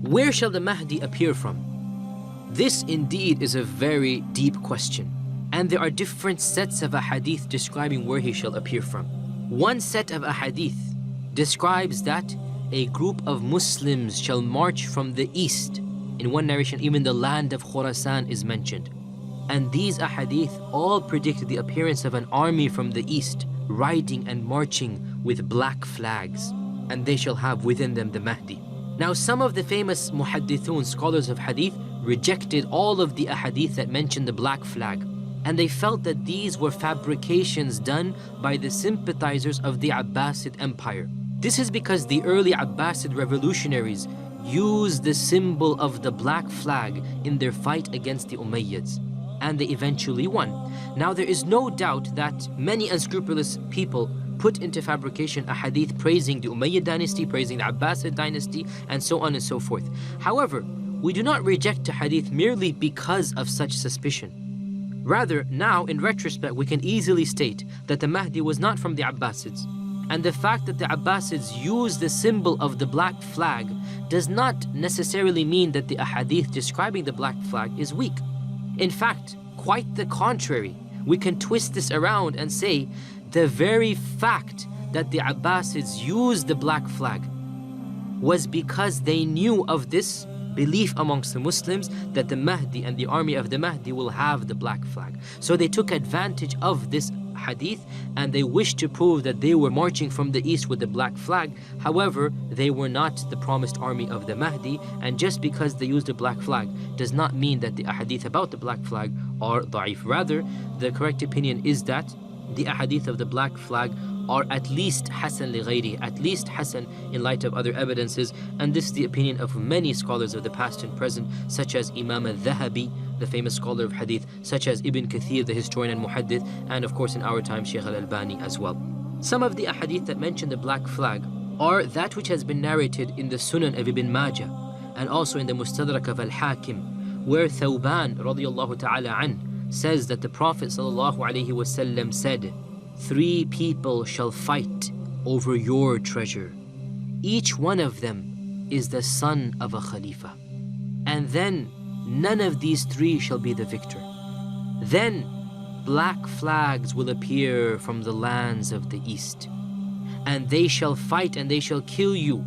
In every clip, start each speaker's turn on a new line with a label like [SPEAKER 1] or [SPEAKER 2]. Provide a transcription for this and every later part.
[SPEAKER 1] Where shall the Mahdi appear from? This indeed is a very deep question, and there are different sets of ahadith describing where he shall appear from. One set of ahadith describes that a group of Muslims shall march from the east. In one narration, even the land of Khurasan is mentioned. And these ahadith all predict the appearance of an army from the east, riding and marching with black flags, and they shall have within them the Mahdi. Now, some of the famous muhaddithun, scholars of hadith, rejected all of the ahadith that mention the black flag, and they felt that these were fabrications done by the sympathizers of the Abbasid Empire. This is because the early Abbasid revolutionaries used the symbol of the black flag in their fight against the Umayyads, and they eventually won. Now, there is no doubt that many unscrupulous people put into fabrication a hadith praising the Umayyad dynasty, praising the Abbasid dynasty, and so on and so forth. However, we do not reject a hadith merely because of such suspicion. Rather, now in retrospect, we can easily state that the Mahdi was not from the Abbasids. And the fact that the Abbasids used the symbol of the black flag does not necessarily mean that the ahadith describing the black flag is weak. In fact, quite the contrary. We can twist this around and say the very fact that the Abbasids used the black flag was because they knew of this belief amongst the Muslims that the Mahdi and the army of the Mahdi will have the black flag. So they took advantage of this hadith and they wished to prove that they were marching from the east with the black flag. However, they were not the promised army of the Mahdi, and just because they used the black flag does not mean that the ahadith about the black flag are da'if. Rather, the correct opinion is that the ahadith of the black flag are at least hasan li ghayri, at least hasan in light of other evidences, and this is the opinion of many scholars of the past and present, such as Imam al-Dhahabi, the famous scholar of hadith, such as Ibn Kathir, the historian and muhaddith, and of course in our time Shaykh al-Albani as well. Some of the ahadith that mention the black flag are that which has been narrated in the Sunan of Ibn Majah and also in the Mustadrak of al-Hakim, where Thawban radiyallahu ta'ala an says that the Prophet sallallahu alaihi wasallam said, "Three people shall fight over your treasure. Each one of them is the son of a Khalifa. And then none of these three shall be the victor. Then black flags will appear from the lands of the east, and they shall fight and they shall kill you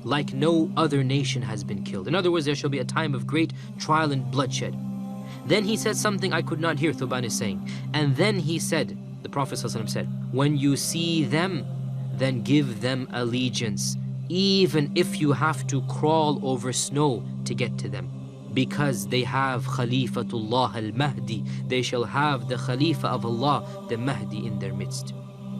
[SPEAKER 1] like no other nation has been killed." In other words, there shall be a time of great trial and bloodshed. Then he said something I could not hear, Thuban is saying. And then he said, the Prophet ﷺ said, "When you see them, then give them allegiance, even if you have to crawl over snow to get to them. Because they have Khalifatullah al-Mahdi, they shall have the Khalifa of Allah, the Mahdi, in their midst."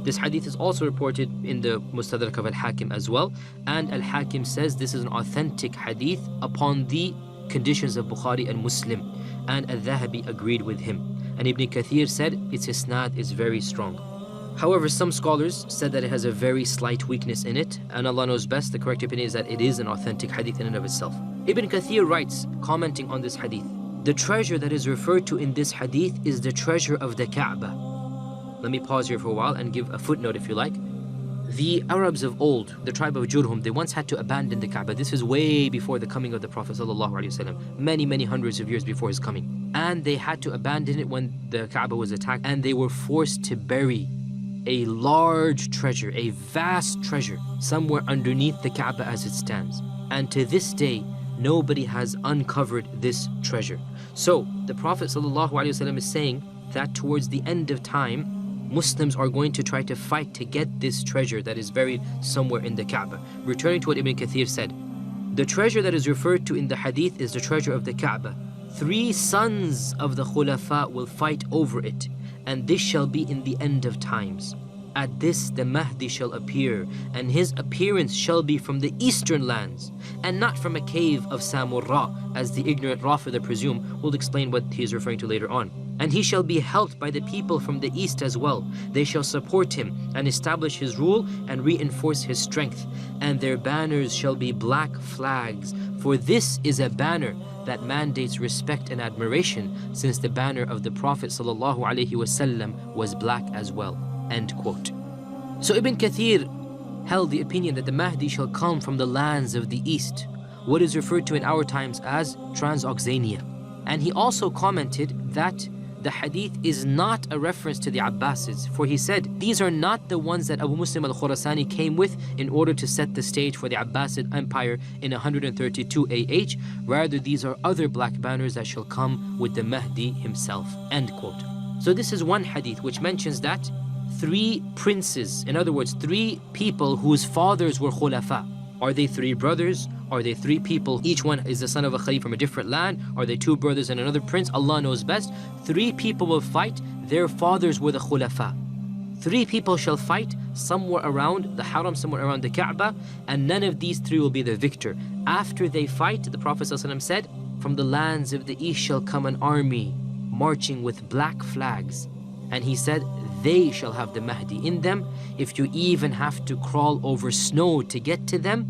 [SPEAKER 1] This hadith is also reported in the Mustadrak of al-Hakim as well, and al-Hakim says this is an authentic hadith upon the conditions of Bukhari and Muslim, and al-Dhahabi agreed with him. And Ibn Kathir said its isnad is very strong. However, some scholars said that it has a very slight weakness in it, and Allah knows best. The correct opinion is that it is an authentic hadith in and of itself. Ibn Kathir writes, commenting on this hadith, "The treasure that is referred to in this hadith is the treasure of the Kaaba." Let me pause here for a while and give a footnote if you like. The Arabs of old, the tribe of Jurhum, they once had to abandon the Kaaba. This is way before the coming of the Prophet ﷺ, many hundreds of years before his coming. And they had to abandon it when the Kaaba was attacked, and they were forced to bury a large treasure, a vast treasure, somewhere underneath the Kaaba as it stands. And to this day, nobody has uncovered this treasure. So the Prophet ﷺ is saying that towards the end of time, Muslims are going to try to fight to get this treasure that is buried somewhere in the Kaaba. Returning to what Ibn Kathir said, the treasure that is referred to in the hadith is the treasure of the Kaaba. 3 sons of the Khulafa will fight over it, and this shall be in the end of times. At this the Mahdi shall appear, and his appearance shall be from the eastern lands, and not from a cave of Samurra, as the ignorant Rafida presume. We'll explain what he is referring to later on. And he shall be helped by the people from the east as well. They shall support him and establish his rule and reinforce his strength. And their banners shall be black flags, for this is a banner that mandates respect and admiration, since the banner of the Prophet ﷺ was black as well. End quote. So Ibn Kathir held the opinion that the Mahdi shall come from the lands of the east, what is referred to in our times as transoxania. And he also commented that the hadith is not a reference to the Abbasids, for he said, these are not the ones that Abu Muslim al-Khurasani came with in order to set the stage for the Abbasid Empire in 132 AH. Rather, these are other black banners that shall come with the Mahdi himself. End quote. So this is one hadith which mentions that 3 princes, in other words, 3 people whose fathers were khulafa. Are they 3 brothers? Are they 3 people? Each one is the son of a khalif from a different land. Are they 2 brothers and another prince? Allah knows best. 3 people will fight. Their fathers were the khulafa. 3 people shall fight somewhere around the haram, somewhere around the Kaaba, and none of these 3 will be the victor. After they fight, the Prophet ﷺ said, from the lands of the east shall come an army marching with black flags. And he said, they shall have the Mahdi in them. If you even have to crawl over snow to get to them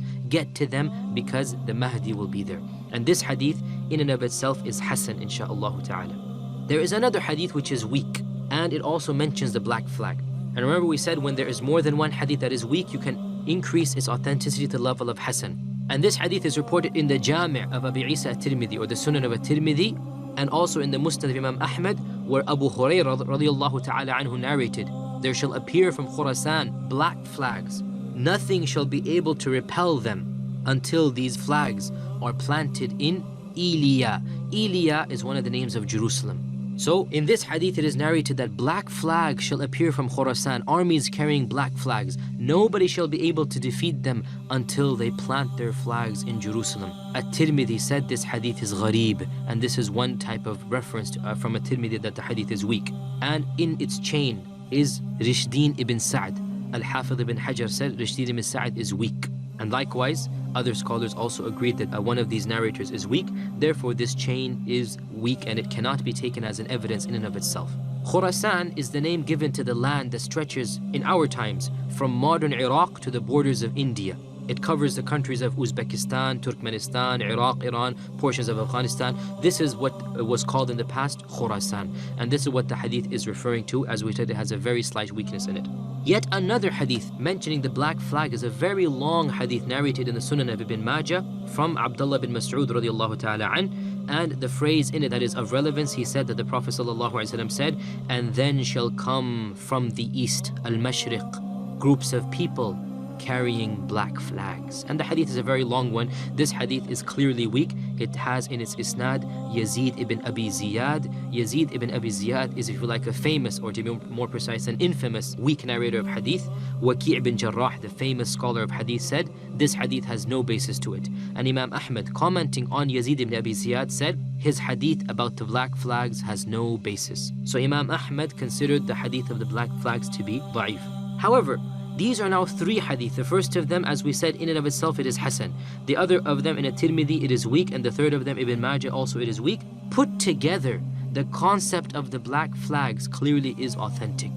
[SPEAKER 1] because the Mahdi will be there. And this hadith in and of itself is Hasan, insha'Allah ta'ala. There is another hadith which is weak, and it also mentions the black flag. And remember we said when there is more than one hadith that is weak, you can increase its authenticity to the level of Hasan. And this hadith is reported in the Jami' of Abi Isa at-Tirmidhi, or the Sunan of at-Tirmidhi, and also in the Musnad of Imam Ahmad, where Abu Hurairah radiyallahu ta'ala anhu narrated, there shall appear from Khurasan black flags. Nothing shall be able to repel them until these flags are planted in Iliya. Iliya is one of the names of Jerusalem. So in this hadith it is narrated that black flags shall appear from Khurasan, armies carrying black flags. Nobody shall be able to defeat them until they plant their flags in Jerusalem. At-Tirmidhi said this hadith is gharib, and this is one type of reference from At-Tirmidhi that the hadith is weak. And in its chain is Rishdin ibn Sa'd. Al-Hafidh ibn Hajar said Rishdin ibn Sa'd is weak. And likewise, other scholars also agreed that one of these narrators is weak. Therefore, this chain is weak and it cannot be taken as an evidence in and of itself. Khurasan is the name given to the land that stretches in our times from modern Iraq to the borders of India. It covers the countries of Uzbekistan, Turkmenistan, Iraq, Iran, portions of Afghanistan. This is what was called in the past Khurasan. And this is what the hadith is referring to. As we said, it has a very slight weakness in it. Yet another hadith mentioning the black flag is a very long hadith narrated in the Sunan of Ibn Majah from Abdullah bin Mas'ud radiyallahu ta'ala an. And the phrase in it that is of relevance, he said that the Prophet sallallahu alaihi wasallam said, and then shall come from the east, al-mashriq, groups of people carrying black flags. And the hadith is a very long one. This hadith is clearly weak. It has in its isnad Yazid ibn Abi Ziyad. Yazid ibn Abi Ziyad is, if you like, a famous, or to be more precise, an infamous weak narrator of hadith. Waki' ibn Jarrah, the famous scholar of hadith, said this hadith has no basis to it. And Imam Ahmad, commenting on Yazid ibn Abi Ziyad, said his hadith about the black flags has no basis. So Imam Ahmad considered the hadith of the black flags to be da'if. However, these are now 3 hadith. The first of them, as we said, in and of itself, it is Hasan. The other of them in At-Tirmidhi, it is weak. And the third of them, Ibn Majah, also it is weak. Put together, the concept of the black flags clearly is authentic.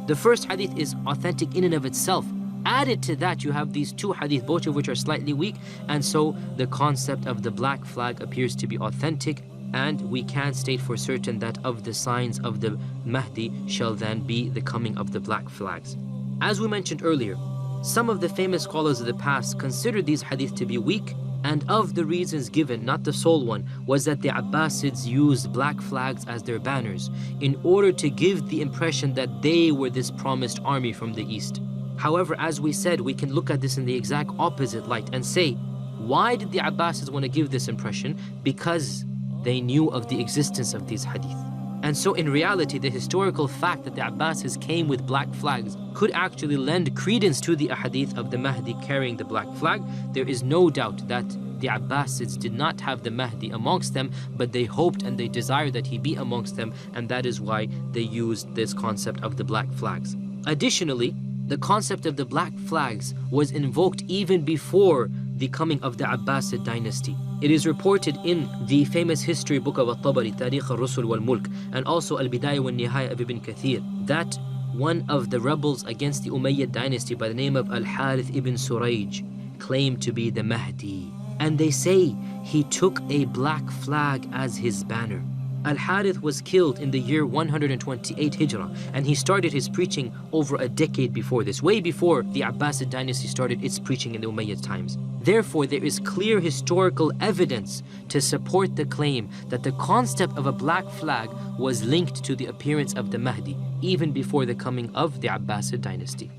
[SPEAKER 1] The first hadith is authentic in and of itself. Added to that, you have these 2 hadith, both of which are slightly weak. And so the concept of the black flag appears to be authentic. And we can state for certain that of the signs of the Mahdi shall then be the coming of the black flags. As we mentioned earlier, some of the famous scholars of the past considered these hadith to be weak, and of the reasons given, not the sole one, was that the Abbasids used black flags as their banners in order to give the impression that they were this promised army from the east. However, as we said, we can look at this in the exact opposite light and say, why did the Abbasids want to give this impression? Because they knew of the existence of these hadith. And so in reality, the historical fact that the Abbasids came with black flags could actually lend credence to the ahadith of the Mahdi carrying the black flag. There is no doubt that the Abbasids did not have the Mahdi amongst them, but they hoped and they desired that he be amongst them, and that is why they used this concept of the black flags. Additionally, the concept of the black flags was invoked even before the coming of the Abbasid dynasty. It is reported in the famous history book of At-Tabari, Tarikh al-Rasul wal-Mulk, and also Al-Bidayah wal-Nihaya of Ibn Kathir, that one of the rebels against the Umayyad dynasty by the name of Al-Harith ibn Surayj claimed to be the Mahdi. And they say he took a black flag as his banner. Al-Harith was killed in the year 128 Hijrah, and he started his preaching over a decade before this, way before the Abbasid dynasty started its preaching in the Umayyad times. Therefore, there is clear historical evidence to support the claim that the concept of a black flag was linked to the appearance of the Mahdi, even before the coming of the Abbasid dynasty.